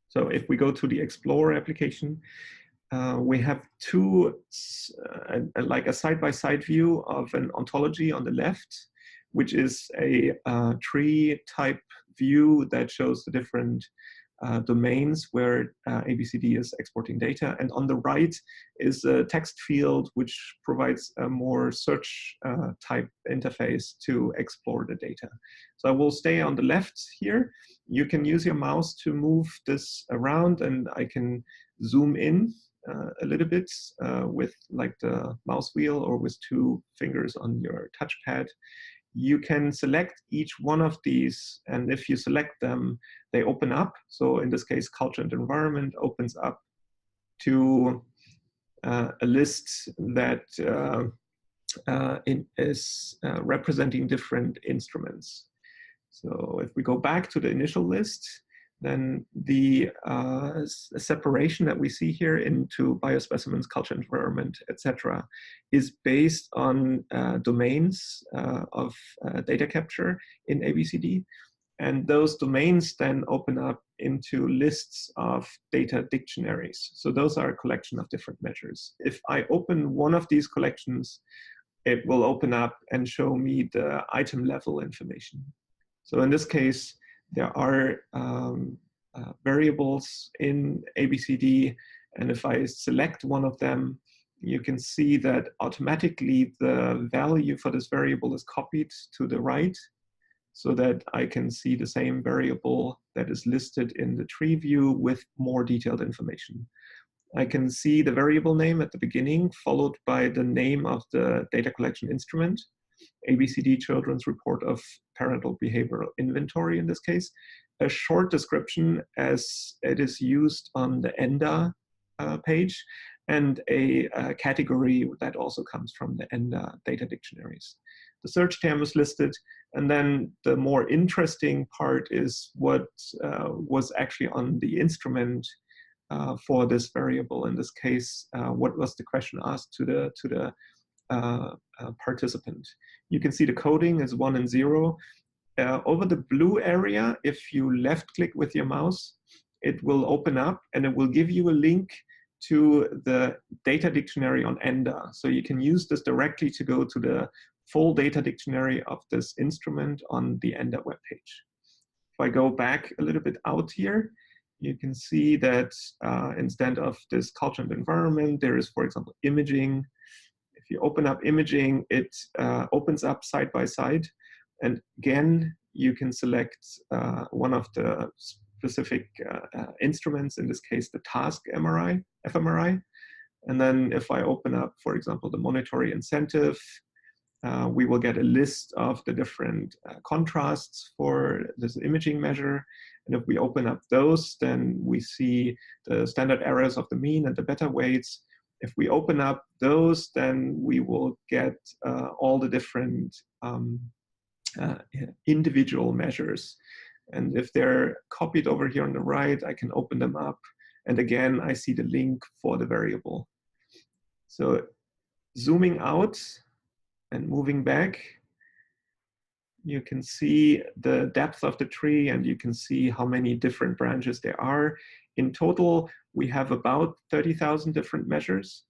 So if we go to the Explore application, we have like a side-by-side view of an ontology on the left, which is a tree type view that shows the different domains where ABCD is exporting data. And on the right is a text field which provides a more search type interface to explore the data. So I will stay on the left here. You can use your mouse to move this around, and I can zoom in a little bit with like the mouse wheel or with 2 fingers on your touchpad. You can select each one of these, and if you select them, they open up. So in this case, culture and environment opens up to a list that is representing different instruments. So if we go back to the initial list, then the separation that we see here into biospecimens, culture, environment, etc., is based on domains of data capture in ABCD. And those domains then open up into lists of data dictionaries. So those are a collection of different measures. If I open one of these collections, it will open up and show me the item level information. So in this case, there are variables in ABCD, and if I select one of them, you can see that automatically the value for this variable is copied to the right, so that I can see the same variable that is listed in the tree view with more detailed information. I can see the variable name at the beginning, followed by the name of the data collection instrument, ABCD Children's Report of Parental Behavioral Inventory in this case, a short description as it is used on the ENDA page, and a category that also comes from the ENDA data dictionaries. The search term is listed, and then the more interesting part is what was actually on the instrument for this variable. In this case, what was the question asked to the participant. You can see the coding is 1 and 0. Over the blue area, if you left click with your mouse, it will open up and it will give you a link to the data dictionary on ENDA. So you can use this directly to go to the full data dictionary of this instrument on the ENDA webpage. If I go back a little bit out here, you can see that instead of this culture and environment, there is, for example, imaging. If you open up imaging, it opens up side by side. And again, you can select one of the specific instruments, in this case, the task MRI, fMRI. And then if I open up, for example, the monetary incentive, we will get a list of the different contrasts for this imaging measure. And if we open up those, then we see the standard errors of the mean and the beta weights. If we open up those, then we will get all the different individual measures. And if they're copied over here on the right, I can open them up. And again, I see the link for the variable. So zooming out and moving back, you can see the depth of the tree, and you can see how many different branches there are. In total, we have about 30,000 different measures.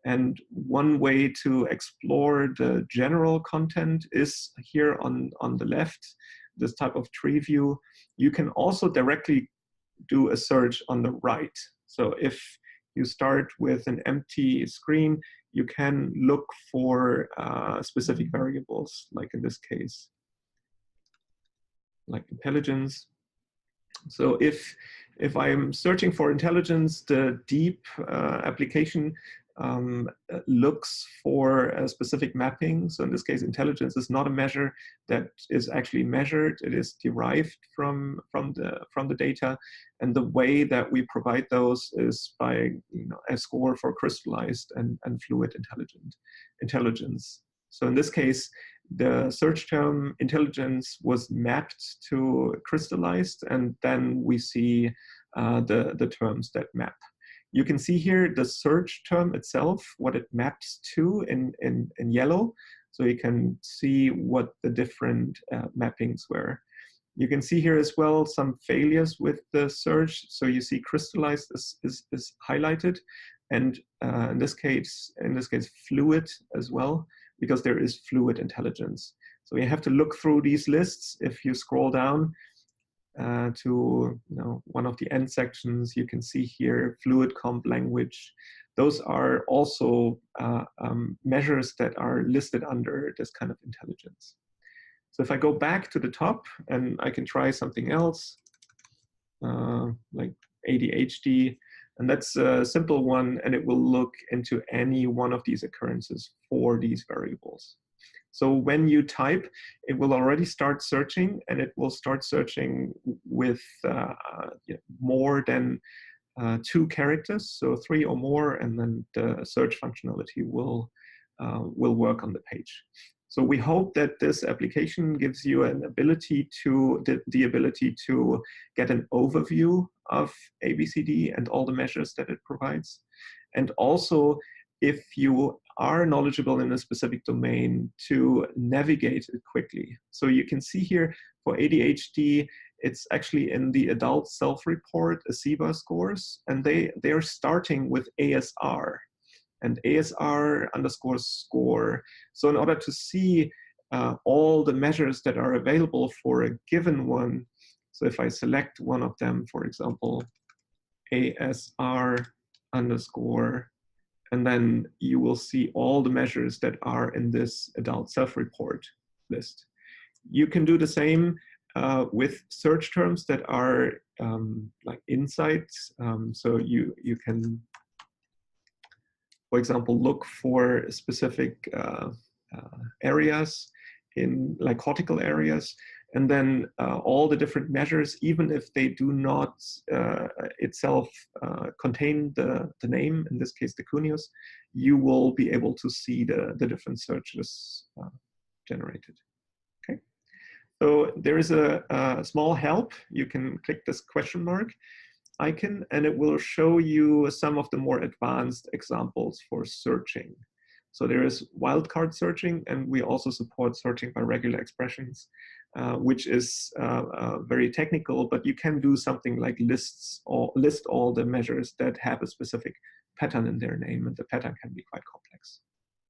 And one way to explore the general content is here on the left, this type of tree view. You can also directly do a search on the right. So if you start with an empty screen, you can look for specific variables, like in this case, like intelligence. So if I'm searching for intelligence, the DEAP application looks for a specific mapping. So in this case, intelligence is not a measure that is actually measured. It is derived from the data. And the way that we provide those is by a score for crystallized and fluid intelligence. So in this case, the search term intelligence was mapped to crystallized, and then we see the terms that map. You can see here the search term itself, what it maps to in yellow. So you can see what the different mappings were. You can see here as well some failures with the search. So you see crystallized is highlighted, and in this case, fluid as well, because there is fluid intelligence. So you have to look through these lists. If you scroll down to one of the end sections, you can see here fluid comp language. Those are also measures that are listed under this kind of intelligence. So if I go back to the top and I can try something else, like ADHD, and that's a simple one, and it will look into any one of these occurrences for these variables. So when you type, it will already start searching, and it will start searching with more than 2 characters, so 3 or more, and then the search functionality will work on the page. So we hope that this application gives you an ability to the ability to get an overview of ABCD and all the measures that it provides, and also, if you are knowledgeable in a specific domain, to navigate it quickly. So you can see here for ADHD, it's actually in the adult self-report, ACEBA scores, and they're starting with ASR and ASR_score. So in order to see all the measures that are available for a given one, so if I select one of them, for example, ASR_, and then you will see all the measures that are in this adult self-report list. You can do the same with search terms that are like insights. So you can, for example, look for specific areas in like cortical areas, and then all the different measures, even if they do not itself contain the name, in this case the cuneus, you will be able to see the different searches generated. Okay, so there is a small help. You can click this question mark icon, and it will show you some of the more advanced examples for searching. So there is wildcard searching, and we also support searching by regular expressions, which is very technical, but you can do something like list all the measures that have a specific pattern in their name, and the pattern can be quite complex.